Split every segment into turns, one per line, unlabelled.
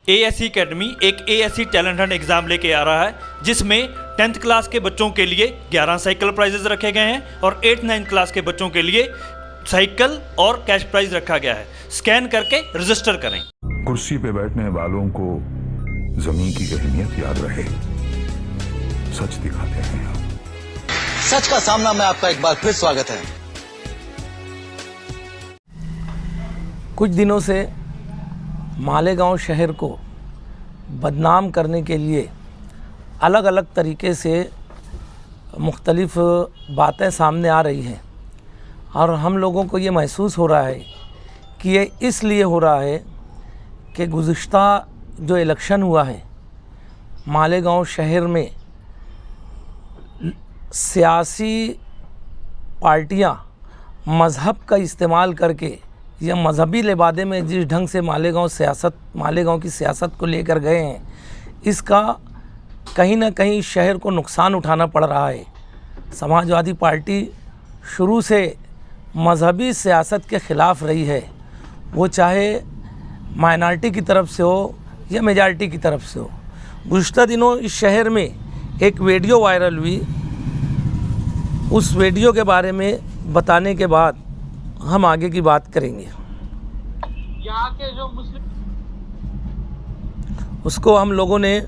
ASC academy एक ASC talent Hunt exam लेके आ रहा है, जिसमें 10th क्लास के बच्चों के लिए 11 साइकिल प्राइजेस रखे गए हैं और 8th-9th क्लास के बच्चों के लिए साइकिल और कैश प्राइज रखा गया है। स्कैन करके रजिस्टर करें।
कुर्सी पे बैठने वालों को जमीन की अहमियत याद रहे, सच दिखाते हैं।
सच का सामना में आपका एक बार फिर स्वागत है।
कुछ दिनों से मालेगांव शहर को बदनाम करने के लिए अलग अलग तरीके से मुख्तलिफ़ बातें सामने आ रही हैं और हम लोगों को ये महसूस हो रहा है कि ये इसलिए हो रहा है कि गुज़िश्ता जो इलेक्शन हुआ है मालेगांव शहर में सियासी पार्टियां मज़हब का इस्तेमाल करके या मजहबी लिबादे में जिस ढंग से मालेगांव की सियासत को लेकर गए हैं, इसका कहीं ना कहीं शहर को नुकसान उठाना पड़ रहा है। समाजवादी पार्टी शुरू से मजहबी सियासत के ख़िलाफ़ रही है, वो चाहे माइनॉरिटी की तरफ से हो या मेजॉरिटी की तरफ से हो। गुज़िश्ता दिनों इस शहर में एक वीडियो वायरल हुई, उस वीडियो के बारे में बताने के बाद हम आगे की बात करेंगे।
यहाँ के जो मुस्लिम
उसको हम लोगों ने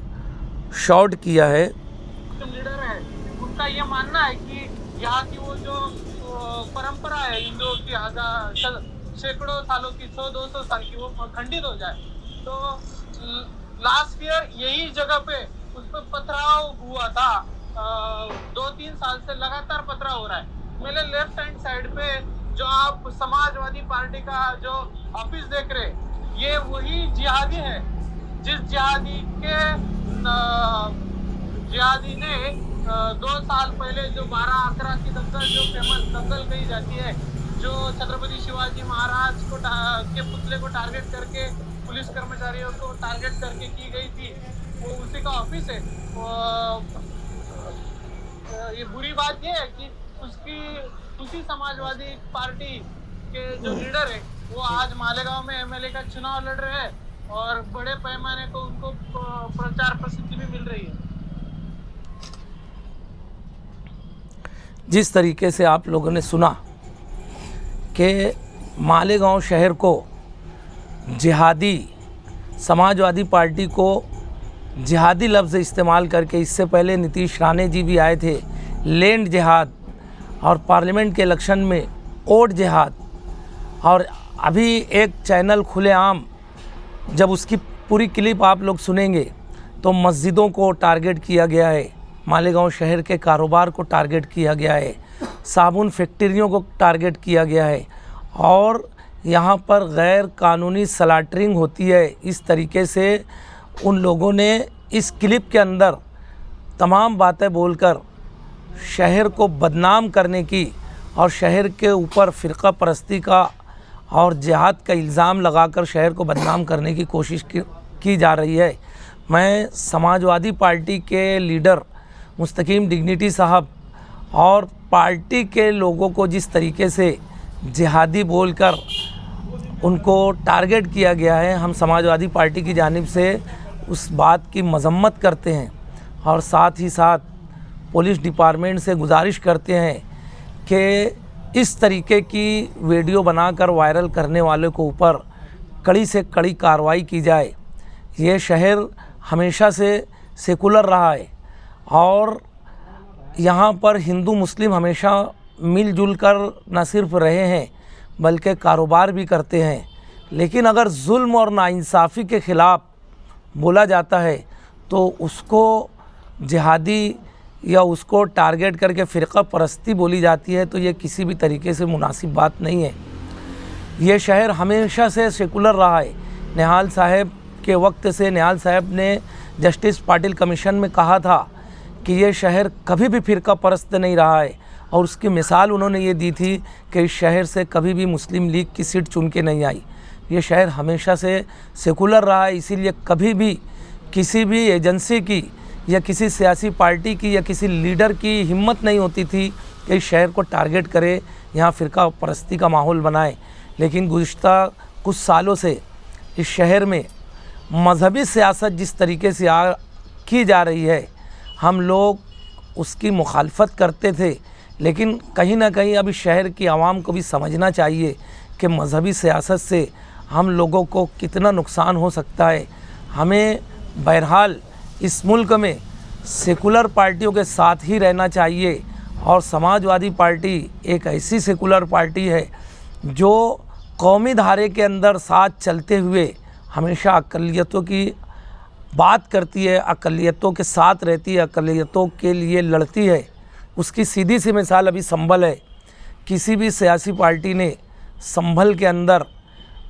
शॉर्ट किया है।
लीडर है, उनका ये मानना है कि यहाँ की वो जो परंपरा है हिंदुओं की सैकड़ों सालों की 100-200 साल की, वो खंडित हो जाए। तो लास्ट ईयर यही जगह पे उस पर पथराव हुआ था। 2-3 साल से लगातार पथराव हो रहा है। मेरे लेफ्ट हैंड साइड पे जो आप समाजवादी पार्टी का जो ऑफिस देख रहे, ये वही जिहादी है जिस जिहादी ने 2 साल पहले जो 12-11 की दंगल, जो फेमस दंगल कही जाती है, जो छत्रपति शिवाजी महाराज को के पुतले को टारगेट करके पुलिस कर्मचारियों को टारगेट करके की गई थी, वो उसी का ऑफिस है। ये बुरी बात ये है कि उसी समाजवादी पार्टी के जो लीडर है वो आज मालेगांव में एमएलए का चुनाव लड़ रहे हैं और बड़े पैमाने को उनको प्रचार प्रसिद्धि भी मिल रही है।
जिस तरीके से आप लोगों ने सुना कि मालेगांव शहर को जिहादी, समाजवादी पार्टी को जिहादी लफ्ज़ इस्तेमाल करके, इससे पहले नीतीश राणे जी भी आए थे, लैंड जिहाद, और पार्लियामेंट के इलेक्शन में वोट जिहाद, और अभी एक चैनल खुलेआम, जब उसकी पूरी क्लिप आप लोग सुनेंगे तो मस्जिदों को टारगेट किया गया है, मालेगांव शहर के कारोबार को टारगेट किया गया है, साबुन फैक्ट्रियों को टारगेट किया गया है और यहाँ पर गैर कानूनी स्लॉटरिंग होती है। इस तरीके से उन लोगों ने इस क्लिप के अंदर तमाम बातें बोलकर शहर को बदनाम करने की और शहर के ऊपर फ़िरका परस्ती का और जिहाद का इल्ज़ाम लगाकर शहर को बदनाम करने की कोशिश की जा रही है। मैं समाजवादी पार्टी के लीडर मुस्तकीम डिग्निटी साहब और पार्टी के लोगों को जिस तरीके से जिहादी बोलकर उनको टारगेट किया गया है, हम समाजवादी पार्टी की जानिब से उस बात की मजम्मत करते हैं और साथ ही साथ पुलिस डिपार्टमेंट से गुजारिश करते हैं कि इस तरीके की वीडियो बनाकर वायरल करने वाले को ऊपर कड़ी से कड़ी कार्रवाई की जाए। ये शहर हमेशा से सेकुलर रहा है और यहाँ पर हिंदू मुस्लिम हमेशा मिलजुल कर न सिर्फ रहे हैं बल्कि कारोबार भी करते हैं। लेकिन अगर जुल्म और नाइंसाफ़ी के ख़िलाफ़ बोला जाता है तो उसको जिहादी या उसको टारगेट करके फ़िरका परस्ती बोली जाती है, तो ये किसी भी तरीके से मुनासिब बात नहीं है। ये शहर हमेशा से सेकुलर रहा है। निहाल साहब के वक्त से निहाल साहब ने जस्टिस पाटिल कमीशन में कहा था कि ये शहर कभी भी फ़िरका परस्त नहीं रहा है और उसकी मिसाल उन्होंने ये दी थी कि इस शहर से कभी भी मुस्लिम लीग की सीट चुन के नहीं आई। ये शहर हमेशा से सेकुलर रहा है, इसीलिए कभी भी किसी भी एजेंसी की या किसी सियासी पार्टी की या किसी लीडर की हिम्मत नहीं होती थी कि इस शहर को टारगेट करे, यहाँ फ़िरका परस्ती का माहौल बनाए। लेकिन गुज़िश्ता कुछ सालों से इस शहर में मज़हबी सियासत जिस तरीके से की जा रही है, हम लोग उसकी मुखालफत करते थे, लेकिन कहीं ना कहीं अभी शहर की आवाम को भी समझना चाहिए कि मज़हबी सियासत से हम लोगों को कितना नुकसान हो सकता है। हमें बहरहाल इस मुल्क में सेकुलर पार्टियों के साथ ही रहना चाहिए, और समाजवादी पार्टी एक ऐसी सेकुलर पार्टी है जो कौमी धारे के अंदर साथ चलते हुए हमेशा अक़लियतों की बात करती है, अक़लियतों के साथ रहती है, अक़लियतों के लिए लड़ती है। उसकी सीधी सी मिसाल अभी संभल है। किसी भी सियासी पार्टी ने संभल के अंदर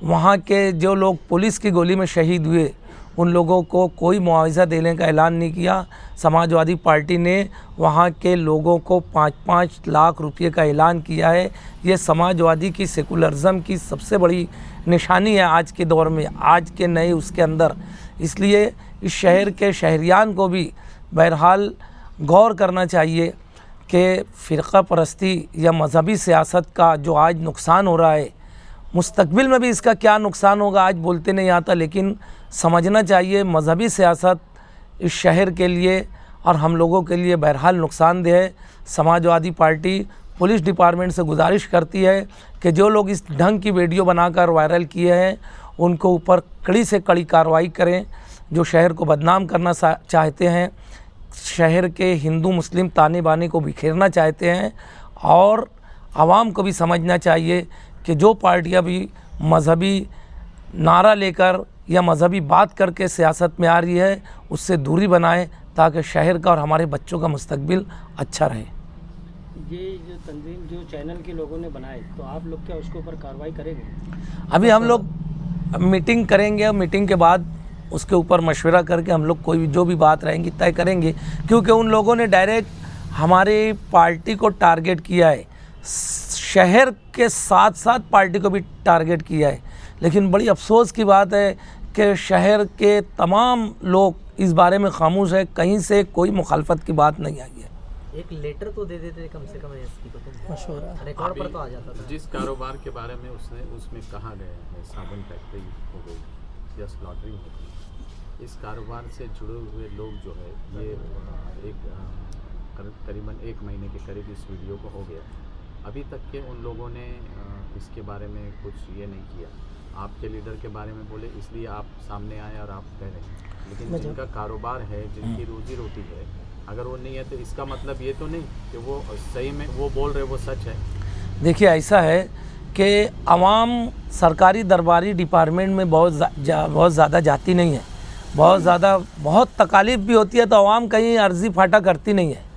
वहाँ के जो लोग पुलिस की गोली में शहीद हुए उन लोगों को कोई मुआवजा देने का ऐलान नहीं किया। समाजवादी पार्टी ने वहाँ के लोगों को 5-5 लाख रुपए का ऐलान किया है। ये समाजवादी की सेकुलरिज्म की सबसे बड़ी निशानी है आज के दौर में, आज के नए उसके अंदर। इसलिए इस शहर के शहरियान को भी बहरहाल गौर करना चाहिए कि फ़िरक़ा परस्ती या मज़हबी सियासत का जो आज नुकसान हो रहा है, मुस्तकबिल में भी इसका क्या नुकसान होगा आज बोलते नहीं आता, लेकिन समझना चाहिए मज़हबी सियासत इस शहर के लिए और हम लोगों के लिए बहरहाल नुकसानदेह है। समाजवादी पार्टी पुलिस डिपार्टमेंट से गुजारिश करती है कि जो लोग इस ढंग की वीडियो बनाकर वायरल किए हैं उनको ऊपर कड़ी से कड़ी कार्रवाई करें। जो शहर को बदनाम करना चाहते हैं, शहर के हिंदू मुस्लिम ताने बाने को बिखेरना चाहते हैं, और आवाम को भी समझना चाहिए कि जो पार्टियां भी मज़हबी नारा लेकर या मज़हबी बात करके सियासत में आ रही है उससे दूरी बनाएं, ताकि शहर का और हमारे बच्चों का मुस्तकबिल अच्छा रहे।
ये जो तंजीम जो चैनल के लोगों ने बनाए, तो आप लोग क्या उसके ऊपर कार्रवाई करेंगे?
अभी हम लोग मीटिंग करेंगे और मीटिंग के बाद उसके ऊपर मशवरा करके हम लोग कोई भी जो भी बात रहेंगी तय करेंगे, क्योंकि उन लोगों ने डायरेक्ट हमारी पार्टी को टारगेट किया है, शहर के साथ साथ पार्टी को भी टारगेट किया है। लेकिन बड़ी अफसोस की बात है कि शहर के तमाम लोग इस बारे में खामोश है, कहीं से कोई मुखालफत की बात नहीं आई है।
एक लेटर तो दे देते कम से कम एसपी को, तो मशवरा रिकॉर्ड पर तो आ जाता था।
जिस कारोबार के बारे में उसमें कहा गया है, साबुन फैक्ट्री हो गई या स्लॉटरिंग हो गई, इस कारोबार से जुड़े हुए लोग जो है ये करीबन 1 महीने के करीब इस वीडियो को हो गया। अभी तक के उन लोगों ने इसके बारे में कुछ ये नहीं किया। आपके लीडर के बारे में बोले इसलिए आप सामने आए और आप कह रहे हैं, लेकिन जिनका कारोबार है, जिनकी रोजी रोटी है, अगर वो नहीं है तो इसका मतलब ये तो नहीं कि वो सही में वो बोल रहे वो सच है।
देखिए ऐसा है कि आवाम सरकारी दरबारी डिपार्टमेंट में बहुत ज़्यादा जाती नहीं है, बहुत तकालीफ भी होती है, तो आवाम कहीं अर्जी फाटा करती नहीं है।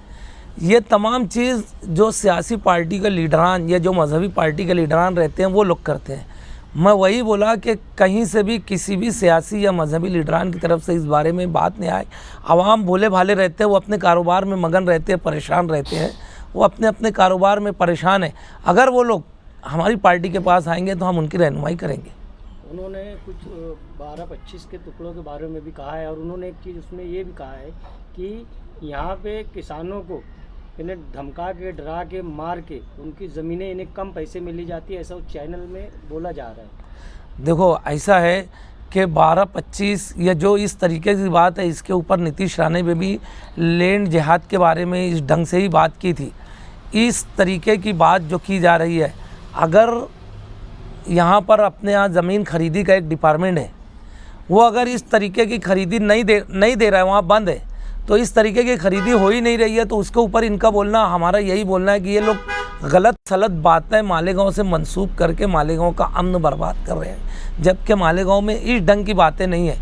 ये तमाम चीज़ जो सियासी पार्टी के लीडरान या जो मज़हबी पार्टी के लीडरान रहते हैं वो लोग करते हैं। मैं वही बोला कि कहीं से भी किसी भी सियासी या मज़हबी लीडरान की तरफ से इस बारे में बात नहीं आए। आवाम भोले भाले रहते हैं, वो अपने कारोबार में मगन रहते हैं, परेशान रहते हैं, वो अपने अपने कारोबार में परेशान हैं। अगर वो लोग हमारी पार्टी के पास आएंगे तो हम उनकी रहनुमाई करेंगे।
उन्होंने कुछ 12-25 के टुकड़ों के बारे में भी कहा है, और उन्होंने एक चीज़ उसमें ये भी कहा है कि यहाँ पे किसानों को इन्हें धमका के, डरा के, मार के उनकी ज़मीनें इन्हें कम पैसे मिली जाती है, ऐसा उस चैनल में बोला जा रहा है।
देखो ऐसा है कि 12-25 या जो इस तरीके की बात है, इसके ऊपर नीतीश राणे ने भी लैंड जिहाद के बारे में इस ढंग से ही बात की थी। इस तरीके की बात जो की जा रही है, अगर यहाँ पर अपने यहाँ ज़मीन खरीदी का एक डिपार्टमेंट है, वो अगर इस तरीके की खरीदी नहीं दे रहा है, वहाँ बंद है, तो इस तरीके की खरीदी हो ही नहीं रही है, तो उसके ऊपर इनका बोलना, हमारा यही बोलना है कि ये लोग गलत सलत बातें मालेगांव से मंसूब करके मालेगांव का अमन बर्बाद कर रहे हैं, जबकि मालेगांव में इस ढंग की बातें नहीं है।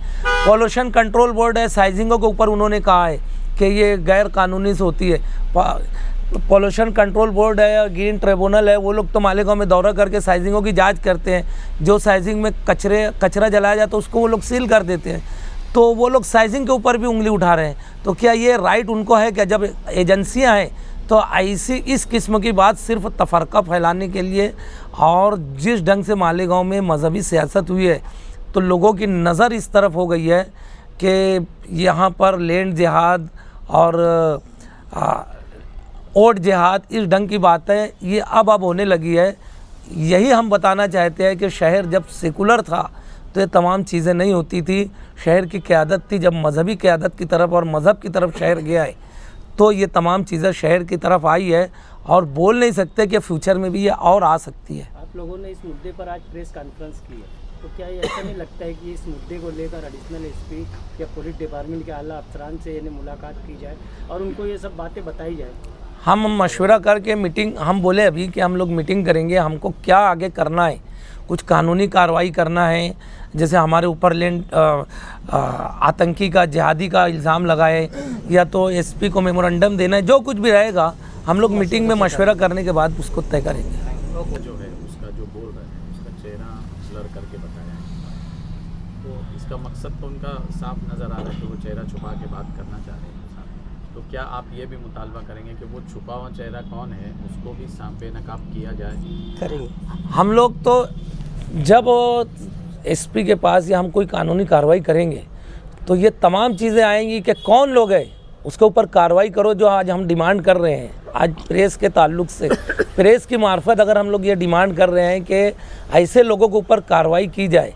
पॉल्यूशन कंट्रोल बोर्ड है, साइजिंगों के ऊपर उन्होंने कहा है कि ये गैर कानूनी से होती है। पॉल्यूशन कंट्रोल बोर्ड है या ग्रीन ट्रिब्यूनल है, वो लोग तो मालेगांव में दौरा करके साइजिंगों की जांच करते हैं। जो साइजिंग में कचरा जलाया जाता है उसको वो लोग सील कर देते हैं, तो वो लोग साइजिंग के ऊपर भी उंगली उठा रहे हैं। तो क्या ये राइट उनको है? क्या जब एजेंसियां हैं तो ऐसी इस किस्म की बात सिर्फ तफरका फैलाने के लिए, और जिस ढंग से मालेगांव में मज़हबी सियासत हुई है तो लोगों की नज़र इस तरफ हो गई है कि यहाँ पर लैंड जिहाद और ओट जिहाद, इस ढंग की बातें ये अब होने लगी है। यही हम बताना चाहते हैं कि शहर जब सेकुलर था तो ये तमाम चीज़ें नहीं होती थी। शहर की क़यादत थी, जब मजहबी क़यादत की तरफ और मज़हब की तरफ शहर गया है तो ये तमाम चीज़ें शहर की तरफ आई है, और बोल नहीं सकते कि फ्यूचर में भी ये और आ सकती है।
आप लोगों ने इस मुद्दे पर आज प्रेस कॉन्फ्रेंस की है, तो क्या ये ऐसा नहीं लगता है कि इस मुद्दे को लेकर एडिशनल एसपी या पुलिस डिपार्टमेंट के आला अफसरान से इन्हें मुलाकात की जाए और उनको ये सब बातें बताई जाए?
हम मशवरा करके मीटिंग, हम बोले अभी कि हम लोग मीटिंग करेंगे, हमको क्या आगे करना है, कुछ कानूनी कार्रवाई करना है, जैसे हमारे ऊपर आतंकी का, जिहादी का इल्ज़ाम लगाए, या तो एसपी को मेमोरेंडम देना है, जो कुछ भी रहेगा हम लोग मीटिंग में मशवरा करने के बाद उसको तय करेंगे।
जो है उसका जो बोल रहा है उसका चेहरा ब्लर करके बताया, तो इसका मकसद तो उनका साफ नज़र आ रहा है कि वो चेहरा छुपा के बात करना चाह रहे हैं। तो क्या आप ये भी मुतालबा करेंगे कि वो छुपा हुआ चेहरा कौन है उसको भी बेनकाब किया जाए?
करेंगे
हम लोग तो जब एसपी के पास या हम कोई कानूनी कार्रवाई करेंगे तो ये तमाम चीज़ें आएंगी कि कौन लोग हैं, उसके ऊपर कार्रवाई करो, जो आज हम डिमांड कर रहे हैं। आज प्रेस के ताल्लुक से, प्रेस की मार्फत अगर हम लोग ये डिमांड कर रहे हैं कि ऐसे लोगों के ऊपर कार्रवाई की जाए,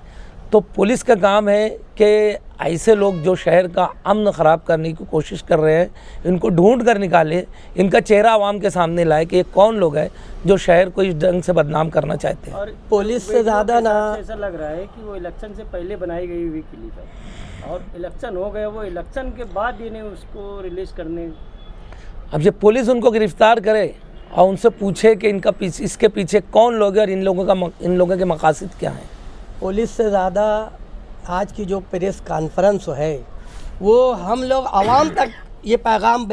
तो पुलिस का काम है कि ऐसे लोग जो शहर का अमन ख़राब करने की कोशिश कर रहे हैं, इनको ढूंढ कर निकाले, इनका चेहरा आवाम के सामने लाए कि ये कौन लोग हैं जो शहर को इस ढंग से बदनाम करना चाहते हैं।
और पुलिस से ज़्यादा ना ऐसा लग रहा है कि वो इलेक्शन से पहले बनाई गई हुई क्लिप है और इलेक्शन हो गए, वो इलेक्शन के बाद इन्हें उसको रिलीज़ करने।
अब जब पुलिस उनको गिरफ्तार करे और उनसे पूछे कि इनका पीछे, इसके पीछे कौन लोग हैं और इन लोगों के मकासद क्या हैं।
पुलिस से ज़्यादा आज की जो प्रेस कॉन्फ्रेंस है वो हम लोग आवाम तक ये पैगाम